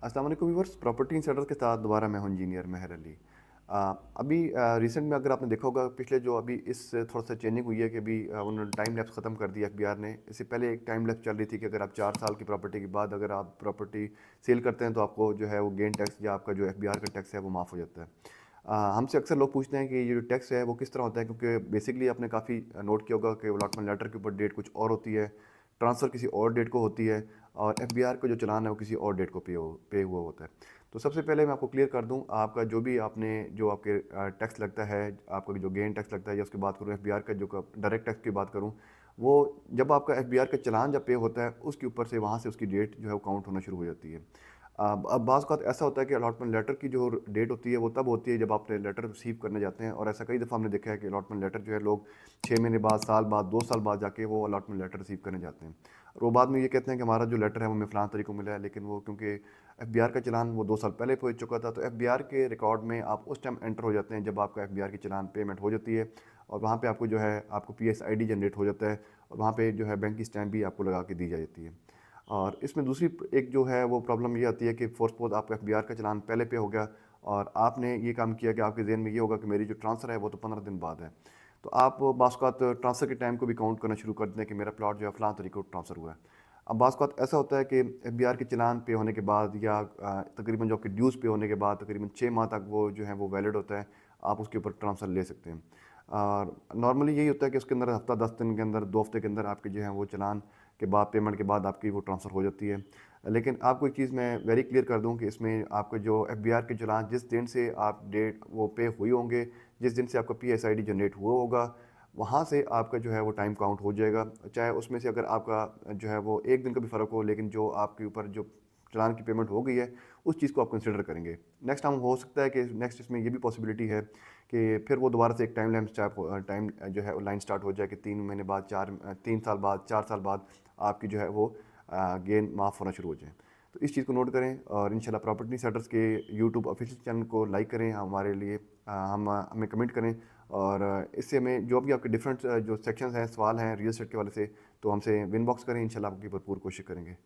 अस्सलाम वालेकुम viewers, property insider के साथ दोबारा मैं हूं इंजीनियर मेहर अली। अभी रिसेंट में अगर आपने देखा होगा, पिछले जो अभी इस थोड़ा सा चेंजिंग हुई है कि अभी उन्होंने टाइम लैप्स ख़त्म कर दिया एफबीआर ने। इससे पहले एक टाइम लैप्स चल रही थी कि अगर आप 4 साल की प्रॉपर्टी के बाद अगर आप प्रॉपर्टी सेल करते हैं तो आपको जो है वो गेन टैक्स या आपका जो एफबीआर का टैक्स है वो माफ़ हो जाता है। हमसे अक्सर लोग पूछते हैं कि ये जो टैक्स है वो किस तरह होता है, क्योंकि बेसिकली आपने काफ़ी नोट किया होगा कि अलॉटमेंट लेटर के ऊपर डेट कुछ और होती है, ट्रांसफ़र किसी और डेट को होती है, और एफबीआर का जो चालान है वो किसी और डेट को पे हुआ होता है। तो सबसे पहले मैं आपको क्लियर कर दूं, आपका जो भी आपने जो आपके टैक्स लगता है, आपका जो गेन टैक्स लगता है, या उसकी बात करूं एफबीआर का जो डायरेक्ट टैक्स की बात करूं, वो जब आपका एफबीआर का चालान जब पे होता है उसके ऊपर से वहाँ से उसकी डेट जो है वो काउंट होना शुरू हो जाती है। अब बाज़ औक़ात ऐसा होता है कि अलॉटमेंट लेटर की जो डेट होती है वो तब होती है जब आप लेटर रिसीव करने जाते हैं, और ऐसा कई दफ़ा हमने देखा है कि अलॉटमेंट लेटर जो है लोग 6 महीने बाद, साल बाद, 2 साल बाद जाके वो अलॉटमेंट लेटर रिसीव करने जाते हैं। और वो बाद में ये कहते हैं कि हमारा जो लेटर है वो हमें फ़लाँ तारीख को मिला है, लेकिन वो क्योंकि एफबीआर का चालान वो 2 साल पहले हो चुका था, तो एफबीआर के रिकॉर्ड में आप उस टाइम एंटर हो जाते हैं जब आपका एफबीआर की चालान पेमेंट हो जाती है, और वहाँ पे आपको जो है आपको पीएस आईडी जनरेट हो जाता है, और वहाँ पे जो है बैंक की स्टैम्प भी आपको लगा के दी जाती है। और इसमें दूसरी एक जो है वो प्रॉब्लम ये आती है कि फॉर सपोज़ आपका एफबीआर का चालान पहले पे हो गया, और आपने ये काम किया कि आपके ज़हन में ये होगा कि मेरी जो ट्रांसफ़र है वो तो 15 दिन बाद है। तो आप बाज़ औक़ात ट्रांसफ़र के टाइम को भी काउंट करना शुरू कर दें कि मेरा प्लॉट जो है फ़लाँ तारीख को ट्रांसफ़र हुआ है। अब बाज़ औक़ात ऐसा होता है कि एफबीआर के चालान पे होने के बाद, या तकरीबन जो आपके ड्यूज़ पे होने के बाद तकरीबन 6 माह तक वो जो है वो वैलिड होता है, आप उसके ऊपर ट्रांसफ़र ले सकते हैं। और नॉर्मली यही होता है कि उसके अंदर हफ़्ता 10 दिन के अंदर, 2 हफ़्ते के अंदर आपके जो है वो चालान के बाद, पेमेंट के बाद आपकी वो ट्रांसफ़र हो जाती है। लेकिन आपको एक चीज़ मैं वेरी क्लियर कर दूँ कि इसमें आपके जो एफबीआर के चालान जिस दिन से आप डेट वो पे हुए होंगे, जिस दिन से आपका पीएसआईडी जनरेट हुआ होगा, वहाँ से आपका जो है वो टाइम काउंट हो जाएगा। चाहे उसमें से अगर आपका जो है वो 1 दिन का भी फ़र्क हो, लेकिन जो आपके ऊपर जो चालान की पेमेंट हो गई है, उस चीज़ को आप कंसिडर करेंगे। नेक्स्ट टाइम हो सकता है कि नेक्स्ट इसमें ये भी पॉसिबिलिटी है कि फिर वो दोबारा से एक टाइम जो है लाइन स्टार्ट हो जाए कि 3 महीने बाद, 3 साल बाद, 4 साल बाद आपकी जो है वो गेन माफ़ होना शुरू हो जाए। तो इस चीज़ को नोट करें, और इंशाल्लाह प्रॉपर्टी सेटर्स के यूट्यूब ऑफिशियल चैनल को लाइक करें हमारे लिए, हमें कमेंट करें, और इससे हमें जो भी आपके डिफरेंट जो सेक्शंस हैं, सवाल हैं रियल एस्टेट के वाले से, तो हमसे इनबॉक्स करें, इंशाल्लाह आपकी भरपूर कोशिश करेंगे।